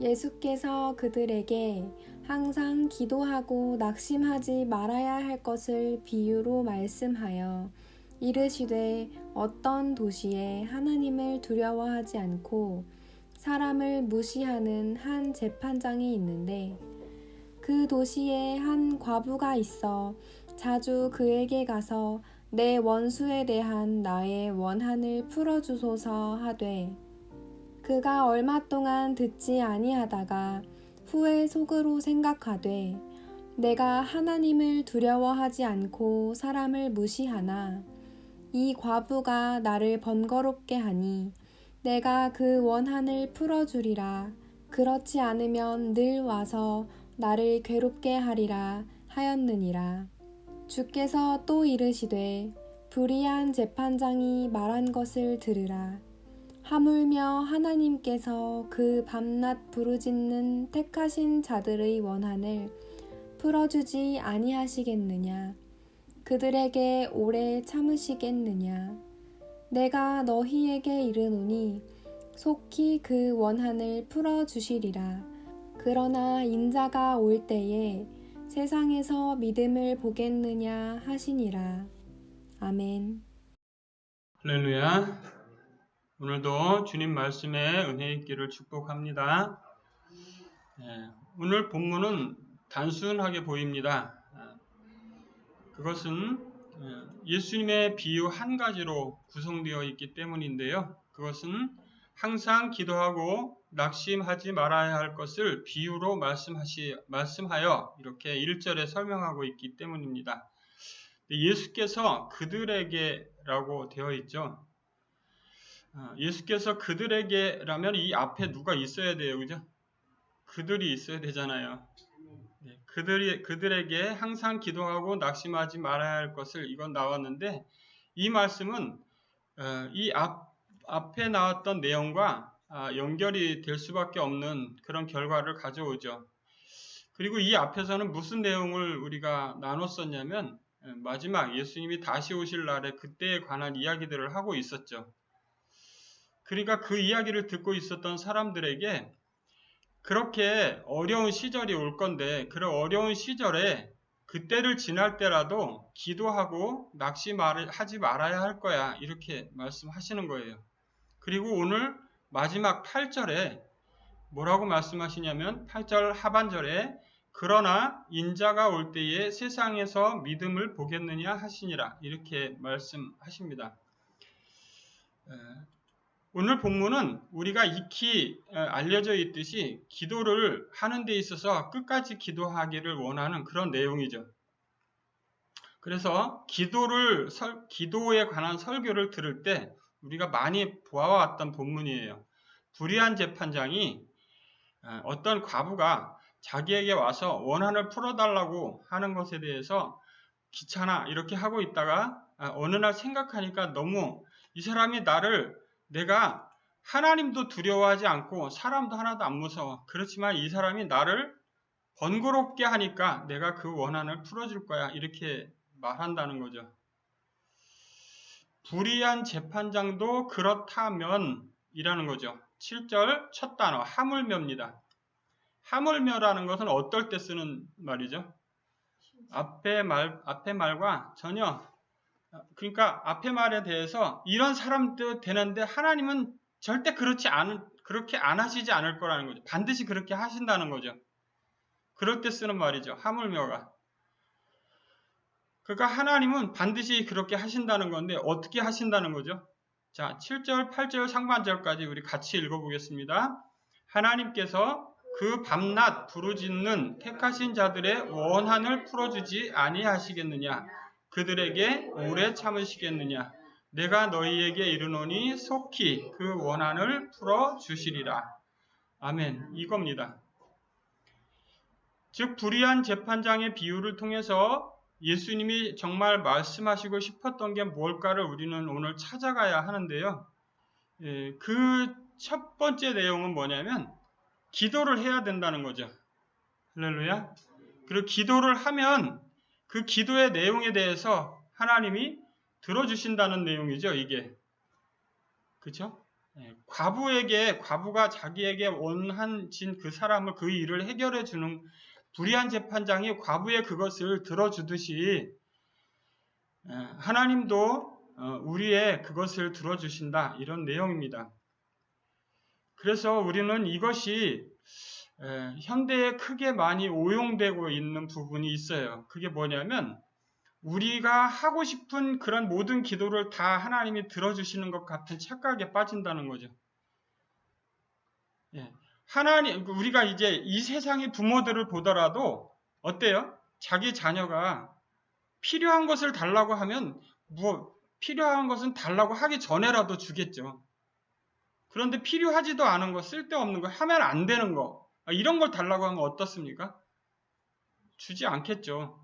예수께서 그들에게 항상 기도하고 낙심하지 말아야 할 것을 비유로 말씀하여 이르시되 어떤 도시에 하나님을 두려워하지 않고 사람을 무시하는 한 재판장이 있는데 그 도시에 한 과부가 있어 자주 그에게 가서 내 원수에 대한 나의 원한을 풀어주소서 하되 그가 얼마 동안 듣지 아니하다가 후에 속으로 생각하되 내가 하나님을 두려워하지 않고 사람을 무시하나 이 과부가 나를 번거롭게 하니 내가 그 원한을 풀어주리라. 그렇지 않으면 늘 와서 나를 괴롭게 하리라 하였느니라. 주께서 또 이르시되 불의한 재판장이 말한 것을 들으라. 하물며 하나님께서 그 밤낮 부르짖는 택하신 자들의 원한을 풀어주지 아니하시겠느냐? 그들에게 오래 참으시겠느냐? 내가 너희에게 이르노니 속히 그 원한을 풀어주시리라. 그러나 인자가 올 때에 세상에서 믿음을 보겠느냐 하시니라. 아멘. 할렐루야. 오늘도 주님 말씀에 은혜 있기를 축복합니다. 오늘 본문은 단순하게 보입니다. 그것은 예수님의 비유 한 가지로 구성되어 있기 때문인데요. 그것은 항상 기도하고 낙심하지 말아야 할 것을 비유로 말씀하여 이렇게 1절에 설명하고 있기 때문입니다. 예수께서 그들에게라고 되어 있죠. 예수께서 그들에게라면 이 앞에 누가 있어야 돼요, 그죠? 그들이 있어야 되잖아요. 그들에게 항상 기도하고 낙심하지 말아야 할 것을 이건 나왔는데 이 말씀은 이 앞에 나왔던 내용과 연결이 될 수밖에 없는 그런 결과를 가져오죠. 그리고 이 앞에서는 무슨 내용을 우리가 나눴었냐면 마지막 예수님이 다시 오실 날에 그때에 관한 이야기들을 하고 있었죠. 그러니까 그 이야기를 듣고 있었던 사람들에게 그렇게 어려운 시절이 올 건데 그런 어려운 시절에 그때를 지날 때라도 기도하고 낙심하지 말아야 할 거야 이렇게 말씀하시는 거예요. 그리고 오늘 마지막 8절에 뭐라고 말씀하시냐면 8절 하반절에 그러나 인자가 올 때에 세상에서 믿음을 보겠느냐 하시니라 이렇게 말씀하십니다. 오늘 본문은 우리가 익히 알려져 있듯이 기도를 하는 데 있어서 끝까지 기도하기를 원하는 그런 내용이죠. 그래서 기도에 관한 설교를 들을 때 우리가 많이 보아왔던 본문이에요. 불의한 재판장이 어떤 과부가 자기에게 와서 원한을 풀어달라고 하는 것에 대해서 귀찮아 이렇게 하고 있다가 어느 날 생각하니까 너무 이 사람이 내가 하나님도 두려워하지 않고 사람도 하나도 안 무서워. 그렇지만 이 사람이 나를 번거롭게 하니까 내가 그 원한을 풀어줄 거야. 이렇게 말한다는 거죠. 불의한 재판장도 그렇다면 이라는 거죠. 7절 첫 단어 하물며입니다. 하물며라는 것은 어떨 때 쓰는 말이죠? 앞에 말과 전혀 그러니까 앞에 말에 대해서 이런 사람도 되는데 하나님은 절대 그렇게 안 하시지 않을 거라는 거죠. 반드시 그렇게 하신다는 거죠. 그럴 때 쓰는 말이죠. 하물며가. 그러니까 하나님은 반드시 그렇게 하신다는 건데 어떻게 하신다는 거죠? 자, 7절, 8절 상반절까지 우리 같이 읽어보겠습니다. 하나님께서 그 밤낮 부르짖는 택하신 자들의 원한을 풀어주지 아니하시겠느냐? 그들에게 오래 참으시겠느냐? 내가 너희에게 이르노니 속히 그 원한을 풀어주시리라. 아멘. 이겁니다. 즉 불의한 재판장의 비유를 통해서 예수님이 정말 말씀하시고 싶었던 게 뭘까를 우리는 오늘 찾아가야 하는데요. 그 첫 번째 내용은 뭐냐면 기도를 해야 된다는 거죠. 할렐루야. 그리고 기도를 하면 그 기도의 내용에 대해서 하나님이 들어주신다는 내용이죠, 이게. 그렇죠? 과부가 자기에게 원한진 그 사람을 그 일을 해결해 주는 불의한 재판장이 과부의 그것을 들어주듯이 하나님도 우리의 그것을 들어주신다. 이런 내용입니다. 그래서 우리는 이것이 현대에 크게 많이 오용되고 있는 부분이 있어요. 그게 뭐냐면 우리가 하고 싶은 그런 모든 기도를 다 하나님이 들어주시는 것 같은 착각에 빠진다는 거죠. 우리가 이제 이 세상의 부모들을 보더라도 어때요? 자기 자녀가 필요한 것을 달라고 하면 필요한 것은 달라고 하기 전에라도 주겠죠. 그런데 필요하지도 않은 거, 쓸데없는 거, 하면 안 되는 거, 이런 걸 달라고 하면 어떻습니까? 주지 않겠죠.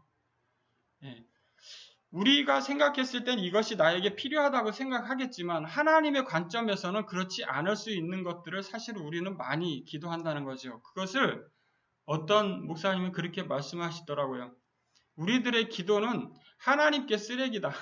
우리가 생각했을 땐 이것이 나에게 필요하다고 생각하겠지만 하나님의 관점에서는 그렇지 않을 수 있는 것들을 사실 우리는 많이 기도한다는 거죠. 그것을 어떤 목사님은 그렇게 말씀하시더라고요. 우리들의 기도는 하나님께 쓰레기다.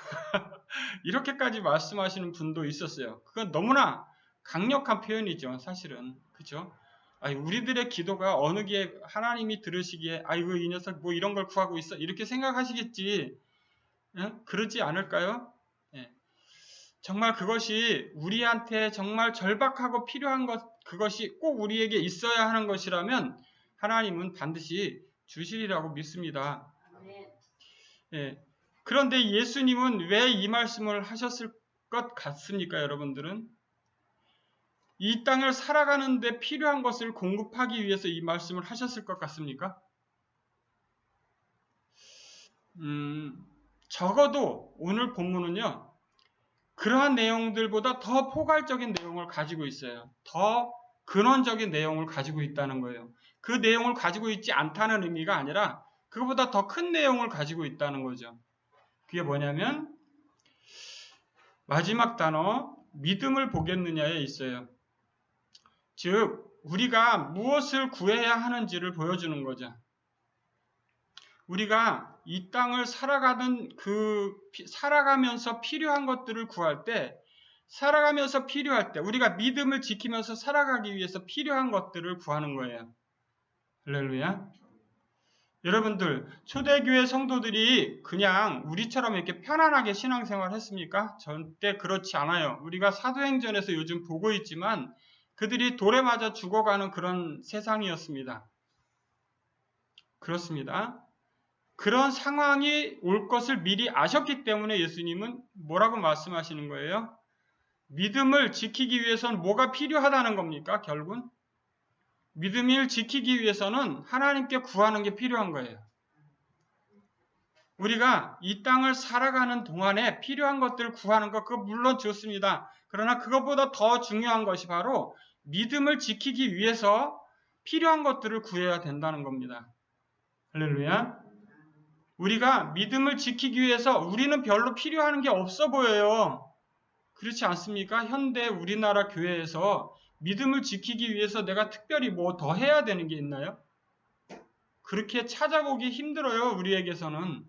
이렇게까지 말씀하시는 분도 있었어요. 그건 너무나 강력한 표현이죠. 사실은. 그죠? 우리들의 기도가 어느 게 하나님이 들으시기에 아이고 이 녀석 뭐 이런 걸 구하고 있어 이렇게 생각하시겠지. 그러지 않을까요? 정말 그것이 우리한테 정말 절박하고 필요한 그것이 꼭 우리에게 있어야 하는 것이라면 하나님은 반드시 주시리라고 믿습니다. 그런데 예수님은 왜 이 말씀을 하셨을 것 같습니까, 여러분들은? 이 땅을 살아가는데 필요한 것을 공급하기 위해서 이 말씀을 하셨을 것 같습니까? 적어도 오늘 본문은요, 그러한 내용들보다 더 포괄적인 내용을 가지고 있어요. 더 근원적인 내용을 가지고 있다는 거예요. 그 내용을 가지고 있지 않다는 의미가 아니라 그것보다 더 큰 내용을 가지고 있다는 거죠. 그게 뭐냐면 마지막 단어 믿음을 보겠느냐에 있어요. 즉 우리가 무엇을 구해야 하는지를 보여주는 거죠. 우리가 이 땅을 살아가면서 필요한 것들을 구할 때, 살아가면서 필요할 때, 우리가 믿음을 지키면서 살아가기 위해서 필요한 것들을 구하는 거예요. 할렐루야. 여러분들, 초대교회 성도들이 그냥 우리처럼 이렇게 편안하게 신앙생활 했습니까? 절대 그렇지 않아요. 우리가 사도행전에서 요즘 보고 있지만 그들이 돌에 맞아 죽어가는 그런 세상이었습니다. 그렇습니다. 그런 상황이 올 것을 미리 아셨기 때문에 예수님은 뭐라고 말씀하시는 거예요? 믿음을 지키기 위해서는 뭐가 필요하다는 겁니까? 결국은 믿음을 지키기 위해서는 하나님께 구하는 게 필요한 거예요. 우리가 이 땅을 살아가는 동안에 필요한 것들을 구하는 것, 그거 물론 좋습니다. 그러나 그것보다 더 중요한 것이 바로 믿음을 지키기 위해서 필요한 것들을 구해야 된다는 겁니다. 할렐루야. 우리가 믿음을 지키기 위해서 우리는 별로 필요한 게 없어 보여요. 그렇지 않습니까? 현대 우리나라 교회에서 믿음을 지키기 위해서 내가 특별히 뭐 더 해야 되는 게 있나요? 그렇게 찾아보기 힘들어요, 우리에게서는.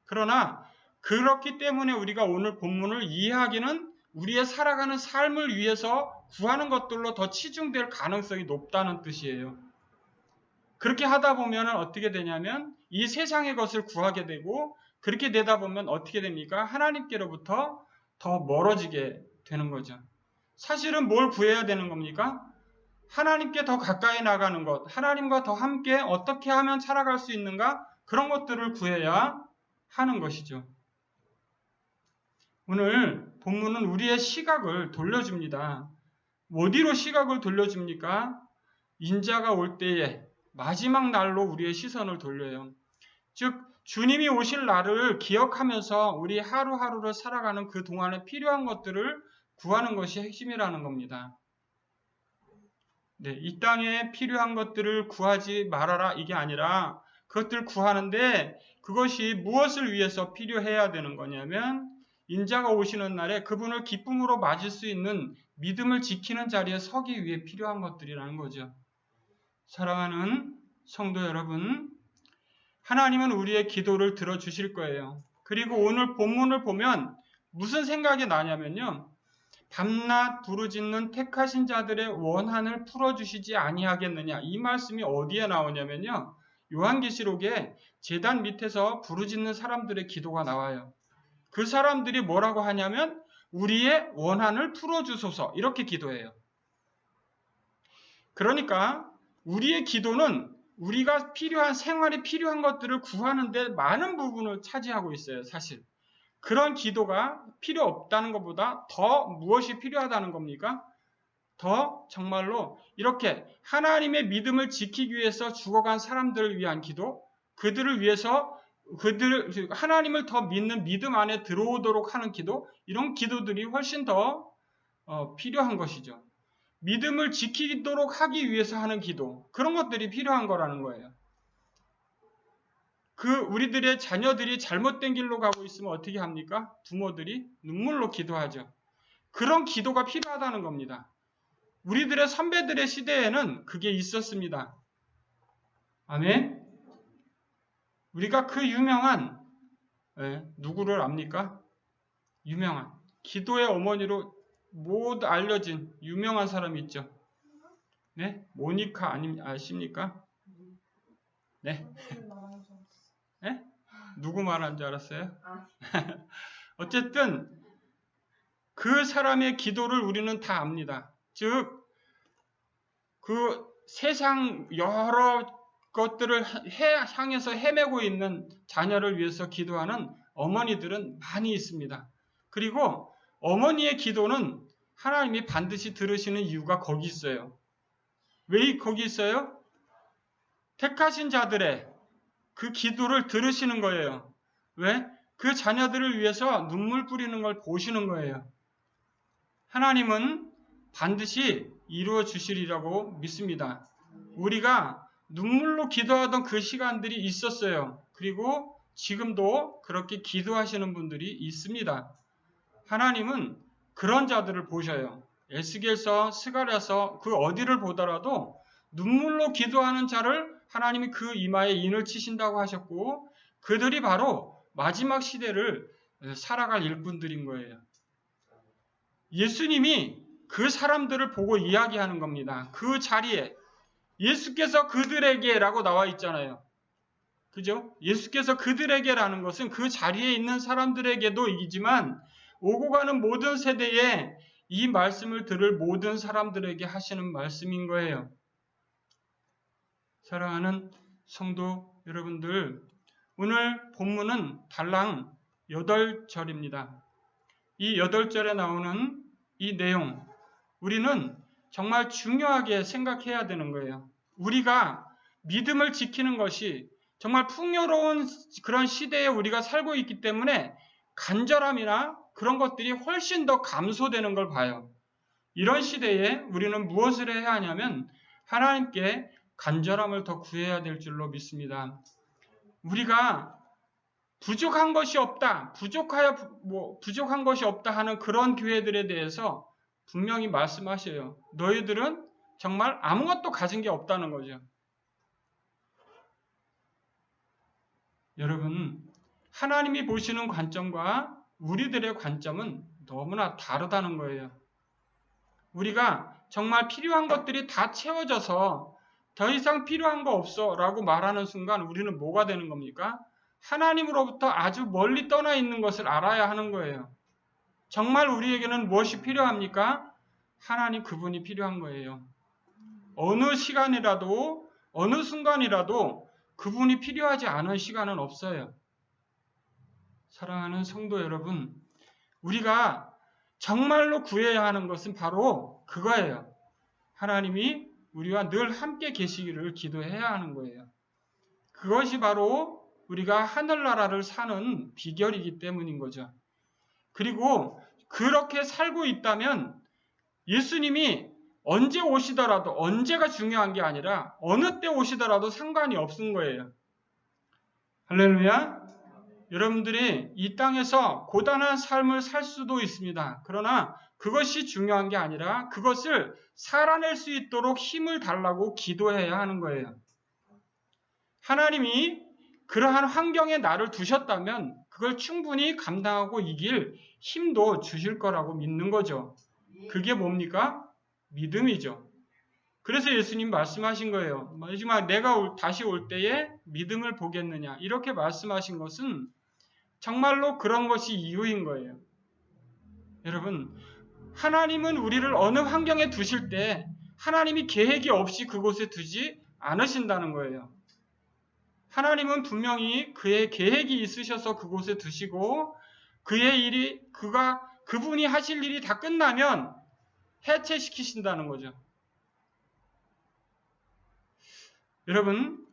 그러나 그렇기 때문에 우리가 오늘 본문을 이해하기는 우리의 살아가는 삶을 위해서 구하는 것들로 더 치중될 가능성이 높다는 뜻이에요. 그렇게 하다 보면 어떻게 되냐면 이 세상의 것을 구하게 되고, 그렇게 되다 보면 어떻게 됩니까? 하나님께로부터 더 멀어지게 되는 거죠. 사실은 뭘 구해야 되는 겁니까? 하나님께 더 가까이 나가는 것, 하나님과 더 함께 어떻게 하면 살아갈 수 있는가? 그런 것들을 구해야 하는 것이죠. 오늘 본문은 우리의 시각을 돌려줍니다. 어디로 시각을 돌려줍니까? 인자가 올 때에 마지막 날로 우리의 시선을 돌려요. 즉 주님이 오실 날을 기억하면서 우리 하루하루를 살아가는 그 동안에 필요한 것들을 구하는 것이 핵심이라는 겁니다. 이 땅에 필요한 것들을 구하지 말아라 이게 아니라 그것들을 구하는데 그것이 무엇을 위해서 필요해야 되는 거냐면 인자가 오시는 날에 그분을 기쁨으로 맞을 수 있는 믿음을 지키는 자리에 서기 위해 필요한 것들이라는 거죠. 사랑하는 성도 여러분, 하나님은 우리의 기도를 들어주실 거예요. 그리고 오늘 본문을 보면 무슨 생각이 나냐면요. 밤낮 부르짖는 택하신 자들의 원한을 풀어주시지 아니하겠느냐. 이 말씀이 어디에 나오냐면요. 요한계시록에 제단 밑에서 부르짖는 사람들의 기도가 나와요. 그 사람들이 뭐라고 하냐면 우리의 원한을 풀어주소서 이렇게 기도해요. 그러니까 우리의 기도는 우리가 필요한 생활이 필요한 것들을 구하는 데 많은 부분을 차지하고 있어요. 사실. 그런 기도가 필요 없다는 것보다 더 무엇이 필요하다는 겁니까? 더 정말로 이렇게 하나님의 믿음을 지키기 위해서 죽어간 사람들을 위한 기도, 그들을 위해서 하나님을 더 믿는 믿음 안에 들어오도록 하는 기도, 이런 기도들이 훨씬 더 필요한 것이죠. 믿음을 지키도록 하기 위해서 하는 기도, 그런 것들이 필요한 거라는 거예요. 우리들의 자녀들이 잘못된 길로 가고 있으면 어떻게 합니까? 부모들이 눈물로 기도하죠. 그런 기도가 필요하다는 겁니다. 우리들의 선배들의 시대에는 그게 있었습니다. 아멘? 우리가 그 유명한, 누구를 압니까? 유명한, 기도의 어머니로 모두 알려진 유명한 사람이 있죠. 네? 모니카 아십니까? 네? 네? 누구 말하는 줄 알았어요? 어쨌든 그 사람의 기도를 우리는 다 압니다. 즉, 그 세상 여러 것들을 향해서 헤매고 있는 자녀를 위해서 기도하는 어머니들은 많이 있습니다. 그리고 어머니의 기도는 하나님이 반드시 들으시는 이유가 거기 있어요. 왜 거기 있어요? 택하신 자들의 그 기도를 들으시는 거예요. 왜? 그 자녀들을 위해서 눈물 뿌리는 걸 보시는 거예요. 하나님은 반드시 이루어 주시리라고 믿습니다. 우리가 눈물로 기도하던 그 시간들이 있었어요. 그리고 지금도 그렇게 기도하시는 분들이 있습니다. 하나님은 그런 자들을 보셔요. 에스겔서, 스가랴서 그 어디를 보더라도 눈물로 기도하는 자를 하나님이 그 이마에 인을 치신다고 하셨고 그들이 바로 마지막 시대를 살아갈 일꾼들인 거예요. 예수님이 그 사람들을 보고 이야기하는 겁니다. 그 자리에 예수께서 그들에게라고 나와 있잖아요. 그죠? 예수께서 그들에게라는 것은 그 자리에 있는 사람들에게도 이기지만 오고 가는 모든 세대에 이 말씀을 들을 모든 사람들에게 하시는 말씀인 거예요. 사랑하는 성도 여러분들, 오늘 본문은 달랑 8절입니다. 이 8절에 나오는 이 내용, 우리는 정말 중요하게 생각해야 되는 거예요. 우리가 믿음을 지키는 것이 정말 풍요로운 그런 시대에 우리가 살고 있기 때문에 간절함이나 그런 것들이 훨씬 더 감소되는 걸 봐요. 이런 시대에 우리는 무엇을 해야 하냐면 하나님께 간절함을 더 구해야 될 줄로 믿습니다. 우리가 부족한 것이 없다, 부족한 것이 없다 하는 그런 교회들에 대해서 분명히 말씀하셔요. 너희들은 정말 아무것도 가진 게 없다는 거죠. 여러분, 하나님이 보시는 관점과 우리들의 관점은 너무나 다르다는 거예요. 우리가 정말 필요한 것들이 다 채워져서 더 이상 필요한 거 없어 라고 말하는 순간 우리는 뭐가 되는 겁니까? 하나님으로부터 아주 멀리 떠나 있는 것을 알아야 하는 거예요. 정말 우리에게는 무엇이 필요합니까? 하나님 그분이 필요한 거예요. 어느 시간이라도 어느 순간이라도 그분이 필요하지 않은 시간은 없어요. 사랑하는 성도 여러분, 우리가 정말로 구해야 하는 것은 바로 그거예요. 하나님이 우리와 늘 함께 계시기를 기도해야 하는 거예요. 그것이 바로 우리가 하늘나라를 사는 비결이기 때문인 거죠. 그리고 그렇게 살고 있다면 예수님이 언제 오시더라도 언제가 중요한 게 아니라 어느 때 오시더라도 상관이 없는 거예요. 할렐루야. 여러분들이 이 땅에서 고단한 삶을 살 수도 있습니다. 그러나 그것이 중요한 게 아니라 그것을 살아낼 수 있도록 힘을 달라고 기도해야 하는 거예요. 하나님이 그러한 환경에 나를 두셨다면 그걸 충분히 감당하고 이길 힘도 주실 거라고 믿는 거죠. 그게 뭡니까? 믿음이죠. 그래서 예수님 말씀하신 거예요. 마지막 내가 다시 올 때에 믿음을 보겠느냐. 이렇게 말씀하신 것은 정말로 그런 것이 이유인 거예요. 여러분, 하나님은 우리를 어느 환경에 두실 때 하나님이 계획이 없이 그곳에 두지 않으신다는 거예요. 하나님은 분명히 그의 계획이 있으셔서 그곳에 두시고 그의 일이 그분이 하실 일이 다 끝나면 해체시키신다는 거죠. 여러분,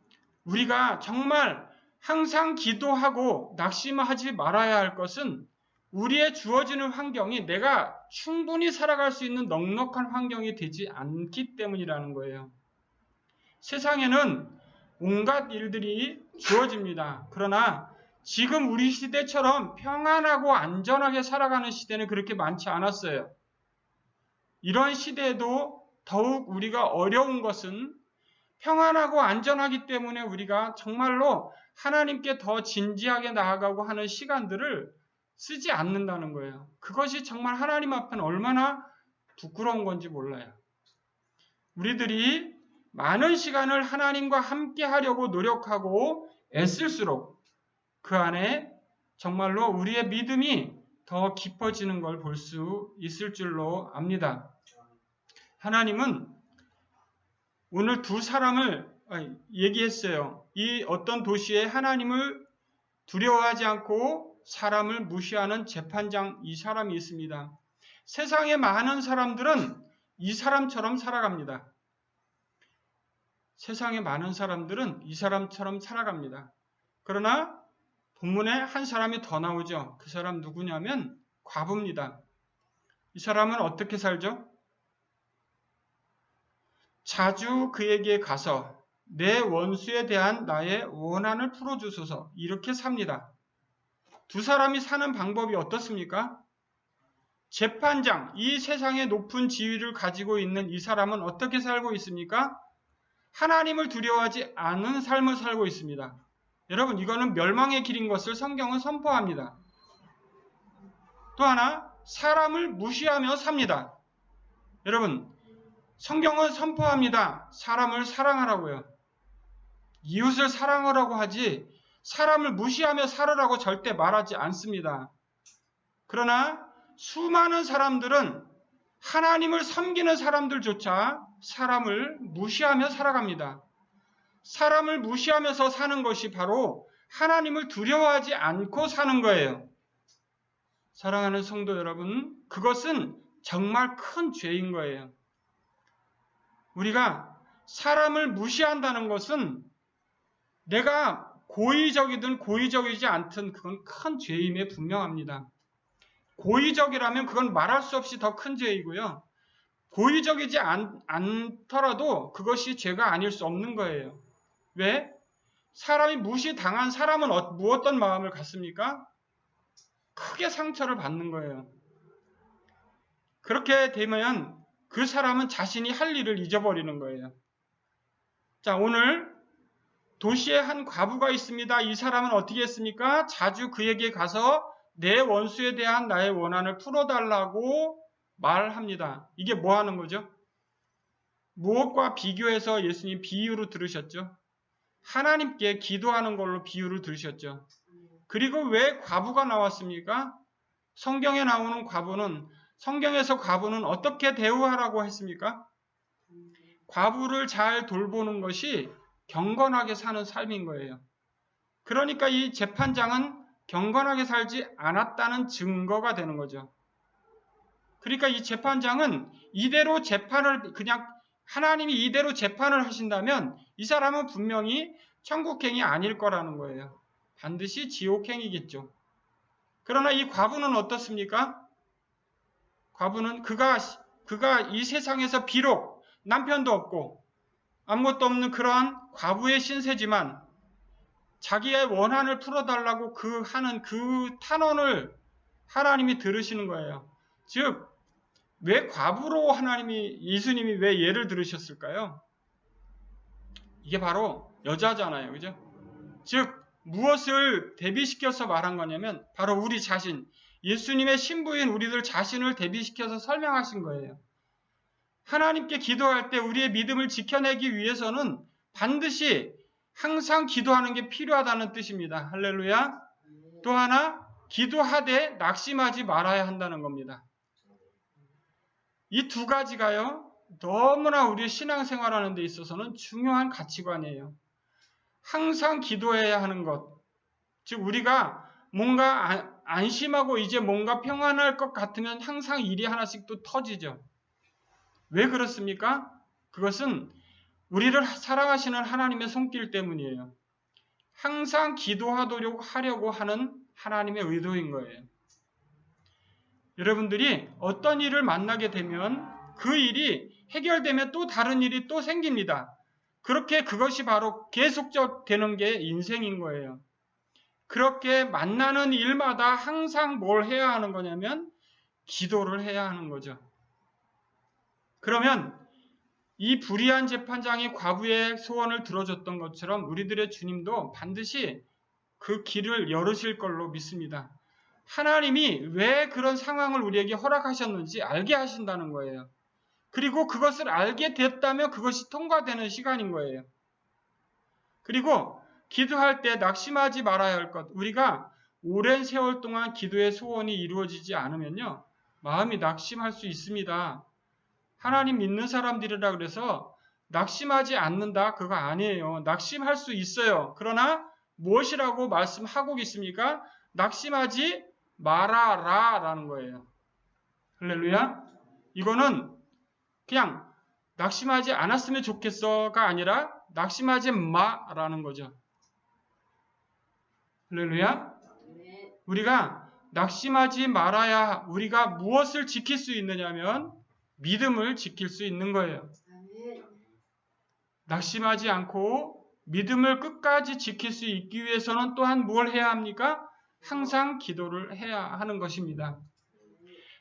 우리가 정말 항상 기도하고 낙심하지 말아야 할 것은 우리의 주어지는 환경이 내가 충분히 살아갈 수 있는 넉넉한 환경이 되지 않기 때문이라는 거예요. 세상에는 온갖 일들이 주어집니다. 그러나 지금 우리 시대처럼 평안하고 안전하게 살아가는 시대는 그렇게 많지 않았어요. 이런 시대에도 더욱 우리가 어려운 것은 평안하고 안전하기 때문에 우리가 정말로 하나님께 더 진지하게 나아가고 하는 시간들을 쓰지 않는다는 거예요. 그것이 정말 하나님 앞에는 얼마나 부끄러운 건지 몰라요. 우리들이 많은 시간을 하나님과 함께 하려고 노력하고 애쓸수록 그 안에 정말로 우리의 믿음이 더 깊어지는 걸 볼 수 있을 줄로 압니다. 하나님은 오늘 두 사람을 얘기했어요. 이 어떤 도시에 하나님을 두려워하지 않고 사람을 무시하는 재판장 이 사람이 있습니다. 세상의 많은 사람들은 이 사람처럼 살아갑니다. 세상의 많은 사람들은 이 사람처럼 살아갑니다. 그러나 본문에 한 사람이 더 나오죠. 그 사람 누구냐면 과부입니다. 이 사람은 어떻게 살죠? 자주 그에게 가서 내 원수에 대한 나의 원한을 풀어주소서 이렇게 삽니다. 두 사람이 사는 방법이 어떻습니까? 재판장, 이 세상의 높은 지위를 가지고 있는 이 사람은 어떻게 살고 있습니까? 하나님을 두려워하지 않은 삶을 살고 있습니다. 여러분, 이거는 멸망의 길인 것을 성경은 선포합니다. 또 하나, 사람을 무시하며 삽니다. 여러분, 성경은 선포합니다. 사람을 사랑하라고요. 이웃을 사랑하라고 하지 사람을 무시하며 살으라고 절대 말하지 않습니다. 그러나 수많은 사람들은 하나님을 섬기는 사람들조차 사람을 무시하며 살아갑니다. 사람을 무시하면서 사는 것이 바로 하나님을 두려워하지 않고 사는 거예요. 사랑하는 성도 여러분, 그것은 정말 큰 죄인 거예요. 우리가 사람을 무시한다는 것은 내가 고의적이든 고의적이지 않든 그건 큰 죄임에 분명합니다. 고의적이라면 그건 말할 수 없이 더 큰 죄이고요. 고의적이지 않더라도 그것이 죄가 아닐 수 없는 거예요. 왜? 사람이 무시당한 사람은 어떤 마음을 갖습니까? 크게 상처를 받는 거예요. 그렇게 되면 그 사람은 자신이 할 일을 잊어버리는 거예요. 자, 오늘 도시에 한 과부가 있습니다. 이 사람은 어떻게 했습니까? 자주 그에게 가서 내 원수에 대한 나의 원한을 풀어달라고 말합니다. 이게 뭐 하는 거죠? 무엇과 비교해서 예수님 비유로 들으셨죠? 하나님께 기도하는 걸로 비유를 들으셨죠. 그리고 왜 과부가 나왔습니까? 성경에 나오는 과부는, 성경에서 과부는 어떻게 대우하라고 했습니까? 과부를 잘 돌보는 것이 경건하게 사는 삶인 거예요. 그러니까 이 재판장은 경건하게 살지 않았다는 증거가 되는 거죠. 그러니까 이 재판장은 이대로 재판을 그냥 하나님이 이대로 재판을 하신다면 이 사람은 분명히 천국행이 아닐 거라는 거예요. 반드시 지옥행이겠죠. 그러나 이 과부는 어떻습니까? 과부는 그가 이 세상에서 비록 남편도 없고 아무것도 없는 그러한 과부의 신세지만 자기의 원한을 풀어달라고 하는 그 탄원을 하나님이 들으시는 거예요. 즉, 왜 과부로 예수님이 왜 예를 들으셨을까요? 이게 바로 여자잖아요. 그죠? 즉, 무엇을 대비시켜서 말한 거냐면 바로 우리 자신, 예수님의 신부인 우리들 자신을 대비시켜서 설명하신 거예요. 하나님께 기도할 때 우리의 믿음을 지켜내기 위해서는 반드시 항상 기도하는 게 필요하다는 뜻입니다. 할렐루야. 또 하나, 기도하되 낙심하지 말아야 한다는 겁니다. 이 두 가지가요, 너무나 우리 신앙생활하는 데 있어서는 중요한 가치관이에요. 항상 기도해야 하는 것. 즉 우리가 뭔가 안심하고 이제 뭔가 평안할 것 같으면 항상 일이 하나씩 또 터지죠. 왜 그렇습니까? 그것은 우리를 사랑하시는 하나님의 손길 때문이에요. 항상 기도하려고 하는 하나님의 의도인 거예요. 여러분들이 어떤 일을 만나게 되면 그 일이 해결되면 또 다른 일이 또 생깁니다. 그렇게 그것이 바로 계속적 되는 게 인생인 거예요. 그렇게 만나는 일마다 항상 뭘 해야 하는 거냐면 기도를 해야 하는 거죠. 그러면 이 불의한 재판장이 과부의 소원을 들어줬던 것처럼 우리들의 주님도 반드시 그 길을 열으실 걸로 믿습니다. 하나님이 왜 그런 상황을 우리에게 허락하셨는지 알게 하신다는 거예요. 그리고 그것을 알게 됐다면 그것이 통과되는 시간인 거예요. 그리고 기도할 때 낙심하지 말아야 할 것. 우리가 오랜 세월 동안 기도의 소원이 이루어지지 않으면요, 마음이 낙심할 수 있습니다. 하나님 믿는 사람들이라 그래서 낙심하지 않는다, 그거 아니에요. 낙심할 수 있어요. 그러나 무엇이라고 말씀하고 있습니까? 낙심하지 말아라 라는 거예요. 할렐루야. 이거는 그냥 낙심하지 않았으면 좋겠어가 아니라 낙심하지 마라는 거죠. 할렐루야. 우리가 낙심하지 말아야 우리가 무엇을 지킬 수 있느냐면 믿음을 지킬 수 있는 거예요. 낙심하지 않고 믿음을 끝까지 지킬 수 있기 위해서는 또한 뭘 해야 합니까? 항상 기도를 해야 하는 것입니다.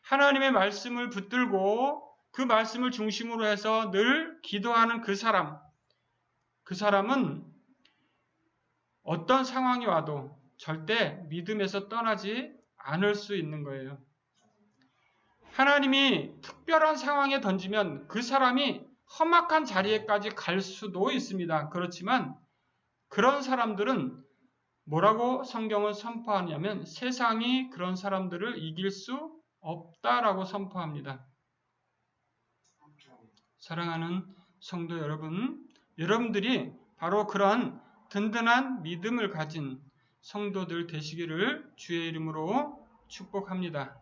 하나님의 말씀을 붙들고 그 말씀을 중심으로 해서 늘 기도하는 그 사람은 어떤 상황이 와도 절대 믿음에서 떠나지 않을 수 있는 거예요. 하나님이 특별한 상황에 던지면 그 사람이 험악한 자리에까지 갈 수도 있습니다. 그렇지만 그런 사람들은 뭐라고 성경을 선포하냐면 세상이 그런 사람들을 이길 수 없다라고 선포합니다. 사랑하는 성도 여러분, 여러분들이 바로 그런 든든한 믿음을 가진 성도들 되시기를 주의 이름으로 축복합니다.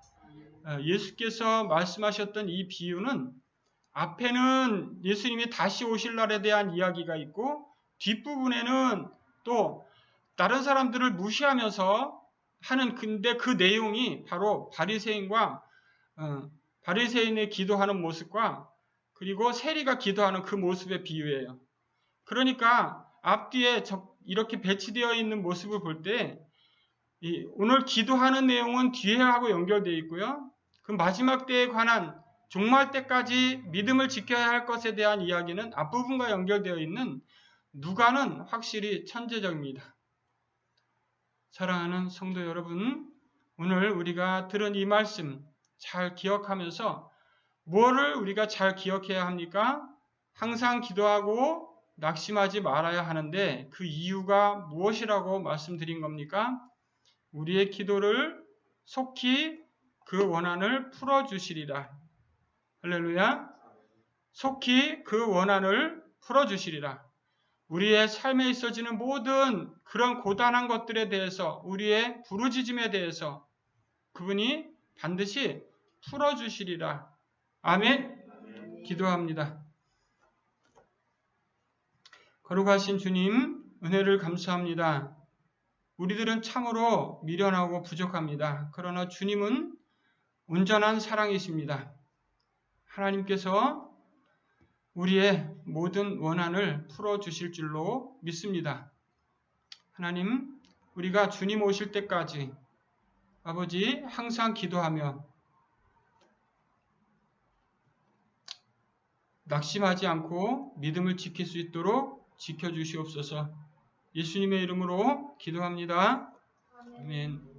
예수께서 말씀하셨던 이 비유는 앞에는 예수님이 다시 오실 날에 대한 이야기가 있고 뒷부분에는 또 다른 사람들을 무시하면서 하는, 근데 그 내용이 바로 바리새인의 기도하는 모습과 그리고 세리가 기도하는 그 모습의 비유예요. 그러니까 앞뒤에 이렇게 배치되어 있는 모습을 볼 때 오늘 기도하는 내용은 뒤에하고 연결되어 있고요. 그 마지막 때에 관한 종말 때까지 믿음을 지켜야 할 것에 대한 이야기는 앞부분과 연결되어 있는 누가는 확실히 천재적입니다. 사랑하는 성도 여러분, 오늘 우리가 들은 이 말씀 잘 기억하면서 뭐를 우리가 잘 기억해야 합니까? 항상 기도하고 낙심하지 말아야 하는데 그 이유가 무엇이라고 말씀드린 겁니까? 우리의 기도를 속히 그 원한을 풀어주시리라. 할렐루야. 속히 그 원한을 풀어주시리라. 우리의 삶에 있어지는 모든 그런 고단한 것들에 대해서, 우리의 부르짖음에 대해서 그분이 반드시 풀어주시리라. 아멘. 기도합니다. 거룩하신 주님, 은혜를 감사합니다. 우리들은 참으로 미련하고 부족합니다. 그러나 주님은 온전한 사랑이십니다. 하나님께서 우리의 모든 원한을 풀어주실 줄로 믿습니다. 하나님, 우리가 주님 오실 때까지 아버지 항상 기도하며 낙심하지 않고 믿음을 지킬 수 있도록 지켜주시옵소서. 예수님의 이름으로 기도합니다. 아멘.